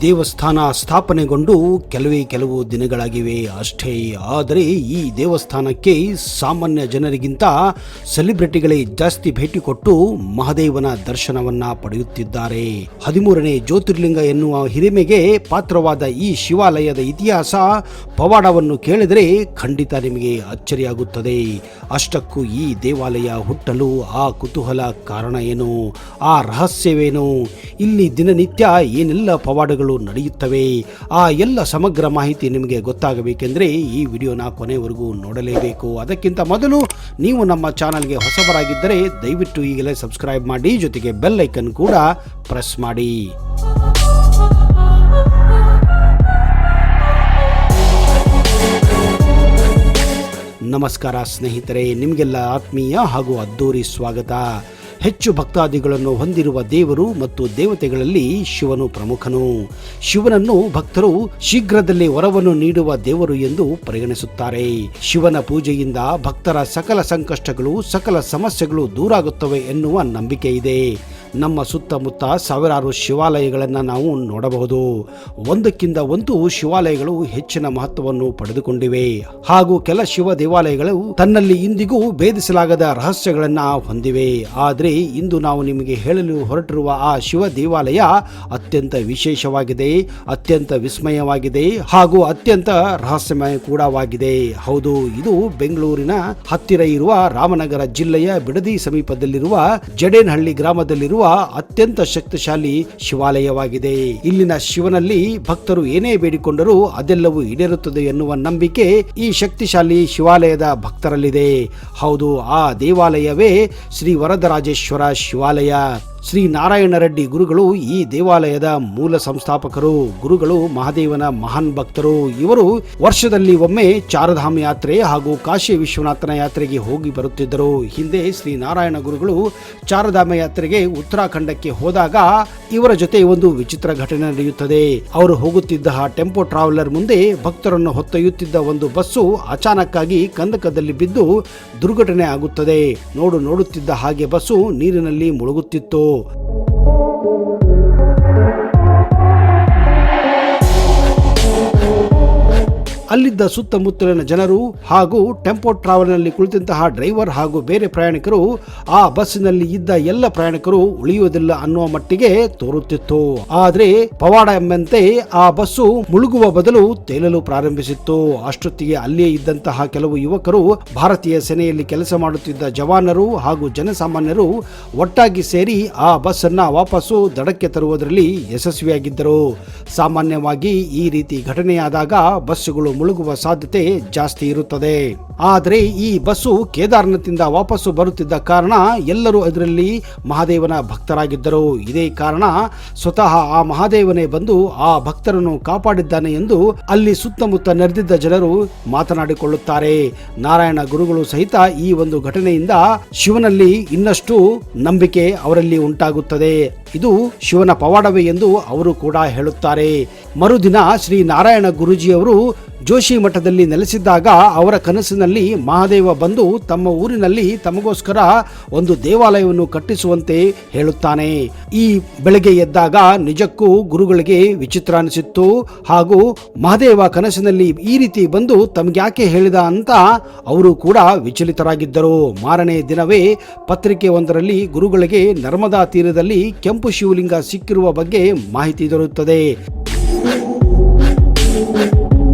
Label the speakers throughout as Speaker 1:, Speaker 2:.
Speaker 1: ದೇವಸ್ಥಾನ ಸ್ಥಾಪನೆಗೊಂಡು ಕೆಲವು ದಿನಗಳಾಗಿವೆ ಅಷ್ಟೇ. ಆದರೆ ಈ ದೇವಸ್ಥಾನಕ್ಕೆ ಸಾಮಾನ್ಯ ಜನರಿಗಿಂತ ಸೆಲೆಬ್ರಿಟಿಗಳೇ ಜಾಸ್ತಿ ಭೇಟಿ ಕೊಟ್ಟು ಮಹಾದೇವನ ದರ್ಶನವನ್ನ ಪಡೆಯುತ್ತಿದ್ದಾರೆ. 13ನೇ ಜ್ಯೋತಿರ್ಲಿಂಗ ಎನ್ನುವ ಹಿರಿಮೆಗೆ ಪಾತ್ರವಾದ ಈ ಶಿವಾಲಯದ ಇತಿಹಾಸ ಪವಾಡವನ್ನು ಕೇಳಿದರೆ ಖಂಡಿತ ನಿಮಗೆ ಅಚ್ಚರಿಯಾಗುತ್ತದೆ. ಅಷ್ಟಕ್ಕೂ ಈ ದೇವಾಲಯ ಹುಟ್ಟಲು ಆ ಕುತೂಹಲ ಕಾರಣ ಏನು, ಆ ರಹಸ್ಯವೇನು, ಇಲ್ಲಿ ದಿನನಿತ್ಯ ಏನೆಲ್ಲ ಪವಾಡಗಳು ನಡೆಯುತ್ತವೆ, ಆ ಎಲ್ಲ ಸಮಗ್ರ ಮಾಹಿತಿ ನಿಮಗೆ ಗೊತ್ತಾಗಬೇಕೆಂದರೆ ಈ ವಿಡಿಯೋನ ಕೊನೆವರೆಗೂ ನೋಡಲೇಬೇಕು. ಅದಕ್ಕಿಂತ ಮೊದಲು ನೀವು ನಮ್ಮ ಚಾನಲ್ಗೆ ಹೊಸಬರಾಗಿದ್ದರೆ ದಯವಿಟ್ಟು ಈಗಲೇ ಸಬ್ಸ್ಕ್ರೈಬ್ ಮಾಡಿ, ಜೊತೆಗೆ ಬೆಲ್ ಐಕನ್ ಕೂಡ ಪ್ರೆಸ್ ಮಾಡಿ. ನಮಸ್ಕಾರ ಸ್ನೇಹಿತರೆ, ನಿಮಗೆಲ್ಲ ಆತ್ಮೀಯ ಹಾಗೂ ಅದ್ದೂರಿ ಸ್ವಾಗತ. ಹೆಚ್ಚು ಭಕ್ತಾದಿಗಳನ್ನು ಹೊಂದಿರುವ ದೇವರು ಮತ್ತು ದೇವತೆಗಳಲ್ಲಿ ಶಿವನು ಪ್ರಮುಖನು. ಶಿವನನ್ನು ಭಕ್ತರು ಶೀಘ್ರದಲ್ಲೇ ವರವನ್ನು ನೀಡುವ ದೇವರು ಎಂದು ಪರಿಗಣಿಸುತ್ತಾರೆ. ಶಿವನ ಪೂಜೆಯಿಂದ ಭಕ್ತರ ಸಕಲ ಸಂಕಷ್ಟಗಳು, ಸಕಲ ಸಮಸ್ಯೆಗಳು ದೂರಾಗುತ್ತವೆ ಎನ್ನುವ ನಂಬಿಕೆ ಇದೆ. ನಮ್ಮ ಸುತ್ತಮುತ್ತ ಸಾವಿರಾರು ಶಿವಾಲಯಗಳನ್ನು ನಾವು ನೋಡಬಹುದು. ಒಂದಕ್ಕಿಂತ ಒಂದು ಶಿವಾಲಯಗಳು ಹೆಚ್ಚಿನ ಮಹತ್ವವನ್ನು ಪಡೆದುಕೊಂಡಿವೆ. ಹಾಗೂ ಕೆಲ ಶಿವ ದೇವಾಲಯಗಳು ತನ್ನಲ್ಲಿ ಇಂದಿಗೂ ಭೇದಿಸಲಾಗದ ರಹಸ್ಯಗಳನ್ನು ಹೊಂದಿವೆ. ಆದರೆ ಇಂದು ನಾವು ನಿಮಗೆ ಹೇಳಲು ಹೊರಟಿರುವ ಆ ಶಿವ ದೇವಾಲಯ ಅತ್ಯಂತ ವಿಶೇಷವಾಗಿದೆ, ಅತ್ಯಂತ ವಿಸ್ಮಯವಾಗಿದೆ ಹಾಗೂ ಅತ್ಯಂತ ರಹಸ್ಯಮಯ ಕೂಡವಾಗಿದೆ. ಹೌದು, ಇದು ಬೆಂಗಳೂರಿನ ಹತ್ತಿರ ಇರುವ ರಾಮನಗರ ಜಿಲ್ಲೆಯ ಬಿಡದಿ ಸಮೀಪದಲ್ಲಿರುವ ಜಡೇನಹಳ್ಳಿ ಗ್ರಾಮದಲ್ಲಿರುವ ಅತ್ಯಂತ ಶಕ್ತಿಶಾಲಿ ಶಿವಾಲಯವಾಗಿದೆ. ಇಲ್ಲಿನ ಶಿವನಲ್ಲಿ ಭಕ್ತರು ಏನೇ ಬೇಡಿಕೊಂಡರೂ ಅದೆಲ್ಲವೂ ಈಡೇರುತ್ತದೆ ಎನ್ನುವ ನಂಬಿಕೆ ಈ ಶಕ್ತಿಶಾಲಿ ಶಿವಾಲಯದ ಭಕ್ತರಲ್ಲಿದೆ. ಹೌದು, ಆ ದೇವಾಲಯವೇ ಶ್ರೀ ವರದರಾಜೇಶ್ವರ ಶಿವಾಲಯ. ಶ್ರೀ ನಾರಾಯಣ ರೆಡ್ಡಿ ಗುರುಗಳು ಈ ದೇವಾಲಯದ ಮೂಲ ಸಂಸ್ಥಾಪಕರು. ಗುರುಗಳು ಮಹಾದೇವನ ಮಹಾನ್ ಭಕ್ತರು. ಇವರು ವರ್ಷದಲ್ಲಿ ಒಮ್ಮೆ ಚಾರಧಾಮ ಯಾತ್ರೆ ಹಾಗೂ ಕಾಶಿ ವಿಶ್ವನಾಥನ ಯಾತ್ರೆಗೆ ಹೋಗಿ ಬರುತ್ತಿದ್ದರು. ಹಿಂದೆ ಶ್ರೀ ನಾರಾಯಣ ಗುರುಗಳು ಚಾರಧಾಮ ಯಾತ್ರೆಗೆ ಉತ್ತರಾಖಂಡಕ್ಕೆ ಹೋದಾಗ ಇವರ ಜೊತೆ ಒಂದು ವಿಚಿತ್ರ ಘಟನೆ ನಡೆಯುತ್ತದೆ. ಅವರು ಹೋಗುತ್ತಿದ್ದ ಟೆಂಪೋ ಟ್ರಾವೆಲರ್ ಮುಂದೆ ಭಕ್ತರನ್ನು ಹೊತ್ತೊಯ್ಯುತ್ತಿದ್ದ ಒಂದು ಬಸ್ಸು ಅಚಾನಕ್ ಆಗಿ ಕಂದಕದಲ್ಲಿ ಬಿದ್ದು ದುರ್ಘಟನೆ ಆಗುತ್ತದೆ. ನೋಡುತ್ತಿದ್ದ ಹಾಗೆ ಬಸ್ಸು ನೀರಿನಲ್ಲಿ ಮುಳುಗುತ್ತಿತ್ತು. ಅಲ್ಲಿದ್ದ ಸುತ್ತಮುತ್ತಲಿನ ಜನರು ಹಾಗೂ ಟೆಂಪೋ ಟ್ರಾವೆಲ್ನಲ್ಲಿ ಕುಳಿತಂತಹ ಡ್ರೈವರ್ ಹಾಗೂ ಬೇರೆ ಪ್ರಯಾಣಿಕರು ಆ ಬಸ್ಸಿನಲ್ಲಿ ಇದ್ದ ಎಲ್ಲ ಪ್ರಯಾಣಿಕರು ಉಳಿಯುವುದಿಲ್ಲ ಅನ್ನುವ ಮಟ್ಟಿಗೆ ತೋರುತ್ತಿತ್ತು. ಆದರೆ ಪವಾಡ ಎಂಬಂತೆ ಆ ಬಸ್ಸು ಮುಳುಗುವ ಬದಲು ತೇಲಲು ಪ್ರಾರಂಭಿಸಿತ್ತು. ಅಷ್ಟೊತ್ತಿಗೆ ಅಲ್ಲಿಯೇ ಇದ್ದಂತಹ ಕೆಲವು ಯುವಕರು, ಭಾರತೀಯ ಸೇನೆಯಲ್ಲಿ ಕೆಲಸ ಮಾಡುತ್ತಿದ್ದ ಜವಾನರು ಹಾಗೂ ಜನಸಾಮಾನ್ಯರು ಒಟ್ಟಾಗಿ ಸೇರಿ ಆ ಬಸ್ ಅನ್ನ ವಾಪಸ್ಸು ದಡಕ್ಕೆ ತರುವುದರಲ್ಲಿ ಯಶಸ್ವಿಯಾಗಿದ್ದರು. ಸಾಮಾನ್ಯವಾಗಿ ಈ ರೀತಿ ಘಟನೆಯಾದಾಗ ಬಸ್ಸುಗಳು ಮುಳುಗುವ ಸಾಧ್ಯತೆ ಜಾಸ್ತಿ ಇರುತ್ತದೆ. ಆದರೆ ಈ ಬಸ್ಸು ಕೇದಾರ್ನಾಥ್ನಿಂದ ವಾಪಸ್ಸು ಬರುತ್ತಿದ್ದ ಕಾರಣ ಎಲ್ಲರೂ ಅದರಲ್ಲಿ ಮಹಾದೇವನ ಭಕ್ತರಾಗಿದ್ದರು. ಇದೇ ಕಾರಣ ಸ್ವತಃ ಆ ಮಹಾದೇವನೇ ಬಂದು ಆ ಭಕ್ತರನ್ನು ಕಾಪಾಡಿದ್ದಾನೆ ಎಂದು ಅಲ್ಲಿ ಸುತ್ತಮುತ್ತ ನೆರೆದಿದ್ದ ಜನರು ಮಾತನಾಡಿಕೊಳ್ಳುತ್ತಾರೆ. ನಾರಾಯಣ ಗುರುಗಳು ಸಹಿತ ಈ ಒಂದು ಘಟನೆಯಿಂದ ಶಿವನಲ್ಲಿ ಇನ್ನಷ್ಟು ನಂಬಿಕೆ ಅವರಲ್ಲಿ ಉಂಟಾಗುತ್ತದೆ. ಇದು ಶಿವನ ಪವಾಡವೇ ಎಂದು ಅವರು ಕೂಡ ಹೇಳುತ್ತಾರೆ. ಮರುದಿನ ಶ್ರೀ ನಾರಾಯಣ ಗುರೂಜಿಯವರು ಜೋಶಿ ಮಠದಲ್ಲಿ ನೆಲೆಸಿದ್ದಾಗ ಅವರ ಕನಸಿನಲ್ಲಿ ಮಹಾದೇವ ಬಂದು ತಮ್ಮ ಊರಿನಲ್ಲಿ ತಮಗೋಸ್ಕರ ಒಂದು ದೇವಾಲಯವನ್ನು ಕಟ್ಟಿಸುವಂತೆ ಹೇಳುತ್ತಾನೆ. ಈ ಬೆಳಗ್ಗೆ ಎದ್ದಾಗ ನಿಜಕ್ಕೂ ಗುರುಗಳಿಗೆ ವಿಚಿತ್ರ ಅನಿಸಿತ್ತು. ಹಾಗೂ ಮಹಾದೇವ ಕನಸಿನಲ್ಲಿ ಈ ರೀತಿ ಬಂದು ತಮಗೆ ಯಾಕೆ ಹೇಳಿದ ಅಂತ ಅವರು ಕೂಡ ವಿಚಲಿತರಾಗಿದ್ದರು. ಮಾರನೇ ದಿನವೇ ಪತ್ರಿಕೆ ಒಂದರಲ್ಲಿ ಗುರುಗಳಿಗೆ ನರ್ಮದಾ ತೀರದಲ್ಲಿ ಕೆಂಪು ಶಿವಲಿಂಗ ಸಿಕ್ಕಿರುವ ಬಗ್ಗೆ ಮಾಹಿತಿ ದೊರೆಯುತ್ತದೆ.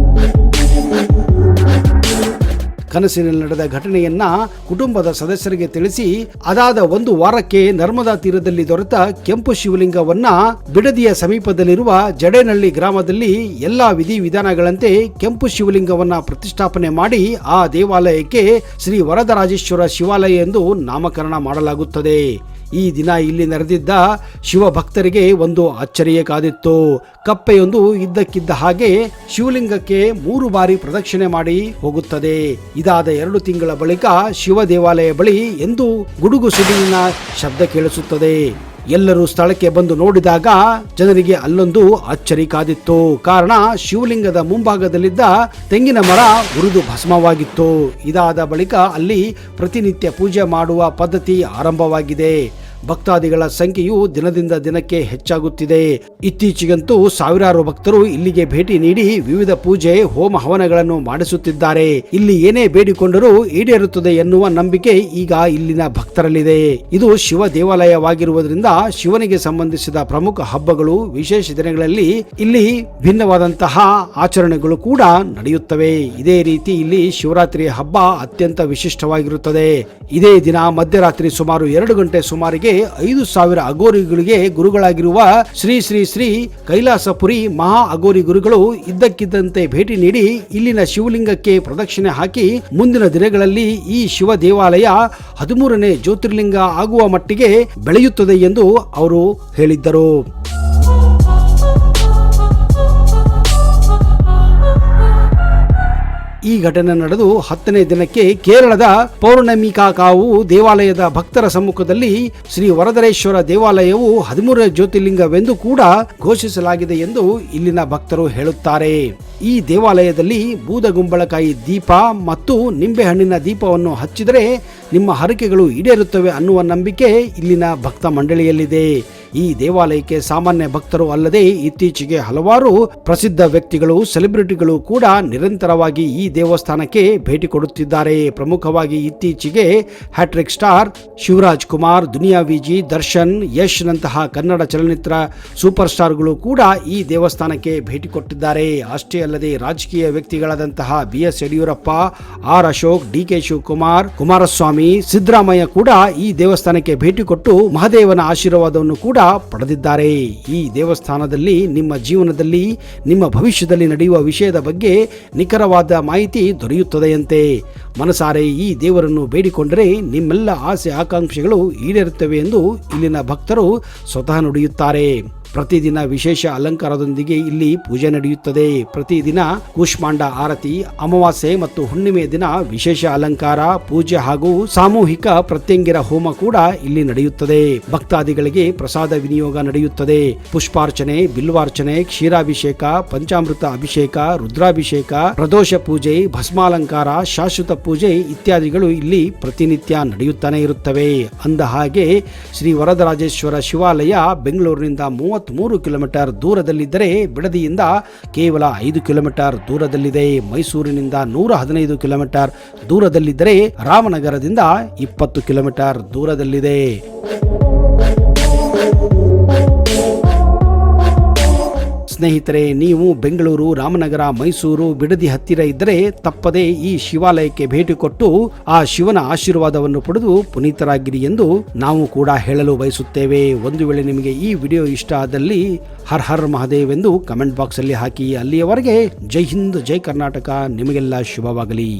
Speaker 1: ಕನಸಿನಲ್ಲಿ ನಡೆದ ಘಟನೆಯನ್ನ ಕುಟುಂಬದ ಸದಸ್ಯರಿಗೆ ತಿಳಿಸಿ ಅದಾದ ಒಂದು ವಾರಕ್ಕೆ ನರ್ಮದಾ ತೀರದಲ್ಲಿ ದೊರೆತ ಕೆಂಪು ಶಿವಲಿಂಗವನ್ನ ಬಿಡದಿಯ ಸಮೀಪದಲ್ಲಿರುವ ಜಡೇನಹಳ್ಳಿ ಗ್ರಾಮದಲ್ಲಿ ಎಲ್ಲಾ ವಿಧಿವಿಧಾನಗಳಂತೆ ಕೆಂಪು ಶಿವಲಿಂಗವನ್ನ ಪ್ರತಿಷ್ಠಾಪನೆ ಮಾಡಿ ಆ ದೇವಾಲಯಕ್ಕೆ ಶ್ರೀ ವರದರಾಜೇಶ್ವರ ಶಿವಾಲಯ ಎಂದು ನಾಮಕರಣ ಮಾಡಲಾಗುತ್ತದೆ. ಈ ದಿನ ಇಲ್ಲಿ ನೆರೆದಿದ್ದ ಶಿವ ಭಕ್ತರಿಗೆ ಒಂದು ಅಚ್ಚರಿಯೇ ಕಾದಿತ್ತು. ಕಪ್ಪೆಯೊಂದು ಇದ್ದಕ್ಕಿದ್ದ ಹಾಗೆ ಶಿವಲಿಂಗಕ್ಕೆ 3 ಬಾರಿ ಪ್ರದಕ್ಷಿಣೆ ಮಾಡಿ ಹೋಗುತ್ತದೆ. ಇದಾದ 2 ತಿಂಗಳ ಬಳಿಕ ಶಿವ ದೇವಾಲಯ ಬಳಿ ಎಂದು ಗುಡುಗು ಸಿಡಿಲಿನ ಶಬ್ದ ಕೇಳಿಸುತ್ತದೆ. ಎಲ್ಲರೂ ಸ್ಥಳಕ್ಕೆ ಬಂದು ನೋಡಿದಾಗ ಜನರಿಗೆ ಅಲ್ಲೊಂದು ಅಚ್ಚರಿ ಕಾದಿತ್ತು. ಕಾರಣ ಶಿವಲಿಂಗದ ಮುಂಭಾಗದಲ್ಲಿದ್ದ ತೆಂಗಿನ ಮರ ಉರಿದು ಭಸ್ಮವಾಗಿತ್ತು. ಇದಾದ ಬಳಿಕ ಅಲ್ಲಿ ಪ್ರತಿನಿತ್ಯ ಪೂಜೆ ಮಾಡುವ ಪದ್ಧತಿ ಆರಂಭವಾಗಿದೆ. ಭಕ್ತಾದಿಗಳ ಸಂಖ್ಯೆಯು ದಿನದಿಂದ ದಿನಕ್ಕೆ ಹೆಚ್ಚಾಗುತ್ತಿದೆ. ಇತ್ತೀಚೆಗಂತೂ ಸಾವಿರಾರು ಭಕ್ತರು ಇಲ್ಲಿಗೆ ಭೇಟಿ ನೀಡಿ ವಿವಿಧ ಪೂಜೆ ಹೋಮ ಹವನಗಳನ್ನು ಮಾಡಿಸುತ್ತಿದ್ದಾರೆ. ಇಲ್ಲಿ ಏನೇ ಬೇಡಿಕೊಂಡರೂ ಈಡೇರುತ್ತದೆ ಎನ್ನುವ ನಂಬಿಕೆ ಈಗ ಇಲ್ಲಿನ ಭಕ್ತರಲ್ಲಿದೆ. ಇದು ಶಿವ ದೇವಾಲಯವಾಗಿರುವುದರಿಂದ ಶಿವನಿಗೆ ಸಂಬಂಧಿಸಿದ ಪ್ರಮುಖ ಹಬ್ಬಗಳು, ವಿಶೇಷ ದಿನಗಳಲ್ಲಿ ಇಲ್ಲಿ ಭಿನ್ನವಾದಂತಹ ಆಚರಣೆಗಳು ಕೂಡ ನಡೆಯುತ್ತವೆ. ಇದೇ ರೀತಿ ಇಲ್ಲಿ ಶಿವರಾತ್ರಿ ಹಬ್ಬ ಅತ್ಯಂತ ವಿಶಿಷ್ಟವಾಗಿರುತ್ತದೆ. ಇದೇ ದಿನ ಮಧ್ಯರಾತ್ರಿ ಸುಮಾರು 2 ಗಂಟೆ ಸುಮಾರಿಗೆ 5,000 ಅಗೋರಿಗಳಿಗೆ ಗುರುಗಳಾಗಿರುವ ಶ್ರೀ ಶ್ರೀ ಶ್ರೀ ಕೈಲಾಸಪುರಿ ಮಹಾ ಅಗೋರಿ ಗುರುಗಳು ಇದ್ದಕ್ಕಿದ್ದಂತೆ ಭೇಟಿ ನೀಡಿ ಇಲ್ಲಿನ ಶಿವಲಿಂಗಕ್ಕೆ ಪ್ರದಕ್ಷಿಣೆ ಹಾಕಿ ಮುಂದಿನ ದಿನಗಳಲ್ಲಿ ಈ ಶಿವ ದೇವಾಲಯ 13ನೇ ಜ್ಯೋತಿರ್ಲಿಂಗ ಆಗುವ ಮಟ್ಟಿಗೆ ಬೆಳೆಯುತ್ತದೆ ಎಂದು ಅವರು ಹೇಳಿದ್ದರು. ಈ ಘಟನೆ ನಡೆದು 10ನೇ ದಿನಕ್ಕೆ ಕೇರಳದ ಪೌರ್ಣಮಿಕಾಕಾವು ದೇವಾಲಯದ ಭಕ್ತರ ಸಮ್ಮುಖದಲ್ಲಿ ಶ್ರೀ ವರದರೇಶ್ವರ ದೇವಾಲಯವು 13ನೇ ಜ್ಯೋತಿರ್ಲಿಂಗವೆಂದು ಕೂಡ ಘೋಷಿಸಲಾಗಿದೆ ಎಂದು ಇಲ್ಲಿನ ಭಕ್ತರು ಹೇಳುತ್ತಾರೆ. ಈ ದೇವಾಲಯದಲ್ಲಿ ಬೂದಗುಂಬಳಕಾಯಿ ದೀಪ ಮತ್ತು ನಿಂಬೆಹಣ್ಣಿನ ದೀಪವನ್ನು ಹಚ್ಚಿದರೆ ನಿಮ್ಮ ಹರಕೆಗಳು ಈಡೇರುತ್ತವೆ ಅನ್ನುವ ನಂಬಿಕೆ ಇಲ್ಲಿನ ಭಕ್ತ ಮಂಡಳಿಯಲ್ಲಿದೆ. ಈ ದೇವಾಲಯಕ್ಕೆ ಸಾಮಾನ್ಯ ಭಕ್ತರು ಅಲ್ಲದೆ ಇತ್ತೀಚೆಗೆ ಹಲವಾರು ಪ್ರಸಿದ್ಧ ವ್ಯಕ್ತಿಗಳು, ಸೆಲೆಬ್ರಿಟಿಗಳು ಕೂಡ ನಿರಂತರವಾಗಿ ಈ ದೇವಸ್ಥಾನಕ್ಕೆ ಭೇಟಿ ಕೊಡುತ್ತಿದ್ದಾರೆ. ಪ್ರಮುಖವಾಗಿ ಇತ್ತೀಚೆಗೆ ಹ್ಯಾಟ್ರಿಕ್ ಸ್ಟಾರ್ ಶಿವರಾಜ್ ಕುಮಾರ್, ದುನಿಯಾ ವಿಜಿ, ದರ್ಶನ್, ಯಶ್ ನಂತಹ ಕನ್ನಡ ಚಲನಚಿತ್ರ ಸೂಪರ್ ಸ್ಟಾರ್ಗಳು ಕೂಡ ಈ ದೇವಸ್ಥಾನಕ್ಕೆ ಭೇಟಿ ಕೊಟ್ಟಿದ್ದಾರೆ. ಅಷ್ಟೇ ಅಲ್ಲದೆ ರಾಜಕೀಯ ವ್ಯಕ್ತಿಗಳಾದಂತಹ BS Yediyurappa, R Ashok, DK Shivakumar, Kumaraswamy, Siddaramaiah ಕೂಡ ಈ ದೇವಸ್ಥಾನಕ್ಕೆ ಭೇಟಿ ಕೊಟ್ಟು ಮಹಾದೇವನ ಆಶೀರ್ವಾದವನ್ನು ಕೂಡ ಪಡೆದಿದ್ದಾರೆ. ಈ ದೇವಸ್ಥಾನದಲ್ಲಿ ನಿಮ್ಮ ಜೀವನದಲ್ಲಿ, ನಿಮ್ಮ ಭವಿಷ್ಯದಲ್ಲಿ ನಡೆಯುವ ವಿಷಯದ ಬಗ್ಗೆ ನಿಖರವಾದ ಮಾಹಿತಿ ದೊರೆಯುತ್ತದೆಯಂತೆ. ಮನಸಾರೆ ಈ ದೇವರನ್ನು ಬೇಡಿಕೊಂಡರೆ ನಿಮ್ಮೆಲ್ಲ ಆಸೆ ಆಕಾಂಕ್ಷೆಗಳು ಈಡೇರುತ್ತವೆ ಎಂದು ಇಲ್ಲಿನ ಭಕ್ತರು ಸ್ವತಃ ನುಡಿಯುತ್ತಾರೆ. ಪ್ರತಿದಿನ ವಿಶೇಷ ಅಲಂಕಾರದೊಂದಿಗೆ ಇಲ್ಲಿ ಪೂಜೆ ನಡೆಯುತ್ತದೆ. ಪ್ರತಿದಿನ ಕೂಷ್ಮಾಂಡ ಆರತಿ, ಅಮಾವಾಸ್ಯೆ ಮತ್ತು ಹುಣ್ಣಿಮೆಯ ದಿನ ವಿಶೇಷ ಅಲಂಕಾರ, ಪೂಜೆ ಹಾಗೂ ಸಾಮೂಹಿಕ ಪ್ರತ್ಯಂಗಿರ ಹೋಮ ಕೂಡ ಇಲ್ಲಿ ನಡೆಯುತ್ತದೆ. ಭಕ್ತಾದಿಗಳಿಗೆ ಪ್ರಸಾದ ವಿನಿಯೋಗ ನಡೆಯುತ್ತದೆ. ಪುಷ್ಪಾರ್ಚನೆ, ಬಿಲ್ವಾರ್ಚನೆ, ಕ್ಷೀರಾಭಿಷೇಕ, ಪಂಚಾಮೃತ ಅಭಿಷೇಕ, ರುದ್ರಾಭಿಷೇಕ, ಪ್ರದೋಷ ಪೂಜೆ, ಭಸ್ಮಾಲಂಕಾರ, ಶಾಶ್ವತ ಪೂಜೆ ಇತ್ಯಾದಿಗಳು ಇಲ್ಲಿ ಪ್ರತಿನಿತ್ಯ ನಡೆಯುತ್ತಾನೆ ಇರುತ್ತವೆ. ಅಂದ ಹಾಗೆ ಶ್ರೀ ವರದರಾಜೇಶ್ವರ ಶಿವಾಲಯ ಬೆಂಗಳೂರಿನಿಂದ 33 ಕಿಲೋಮೀಟರ್ ದೂರದಲ್ಲಿದ್ದರೆ ಬಿಡದಿಯಿಂದ ಕೇವಲ 5 ಕಿಲೋಮೀಟರ್ ದೂರದಲ್ಲಿದೆ. ಮೈಸೂರಿನಿಂದ 115 ಕಿಲೋಮೀಟರ್ ದೂರದಲ್ಲಿದ್ದರೆ ರಾಮನಗರದಿಂದ 20 ಕಿಲೋಮೀಟರ್ ದೂರದಲ್ಲಿದೆ. ಸ್ನೇಹಿತರೆ, ನೀವು ಬೆಂಗಳೂರು, ರಾಮನಗರ, ಮೈಸೂರು, ಬಿಡದಿ ಹತ್ತಿರ ಇದ್ದರೆ ತಪ್ಪದೆ ಈ ಶಿವಾಲಯಕ್ಕೆ ಭೇಟಿ ಕೊಟ್ಟು ಆ ಶಿವನ ಆಶೀರ್ವಾದವನ್ನು ಪಡೆದು ಪುನೀತರಾಗಿರಿ ಎಂದು ನಾವು ಕೂಡ ಹೇಳಲು ಬಯಸುತ್ತೇವೆ. ಒಂದು ವೇಳೆ ನಿಮಗೆ ಈ ವಿಡಿಯೋ ಇಷ್ಟ ಆದಲ್ಲಿ ಹರ್ ಹರ್ ಮಹಾದೇವ್ ಎಂದು ಕಮೆಂಟ್ ಬಾಕ್ಸ್ ಅಲ್ಲಿ ಹಾಕಿ. ಅಲ್ಲಿಯವರೆಗೆ ಜೈ ಹಿಂದ್, ಜೈ ಕರ್ನಾಟಕ, ನಿಮಗೆಲ್ಲ ಶುಭವಾಗಲಿ.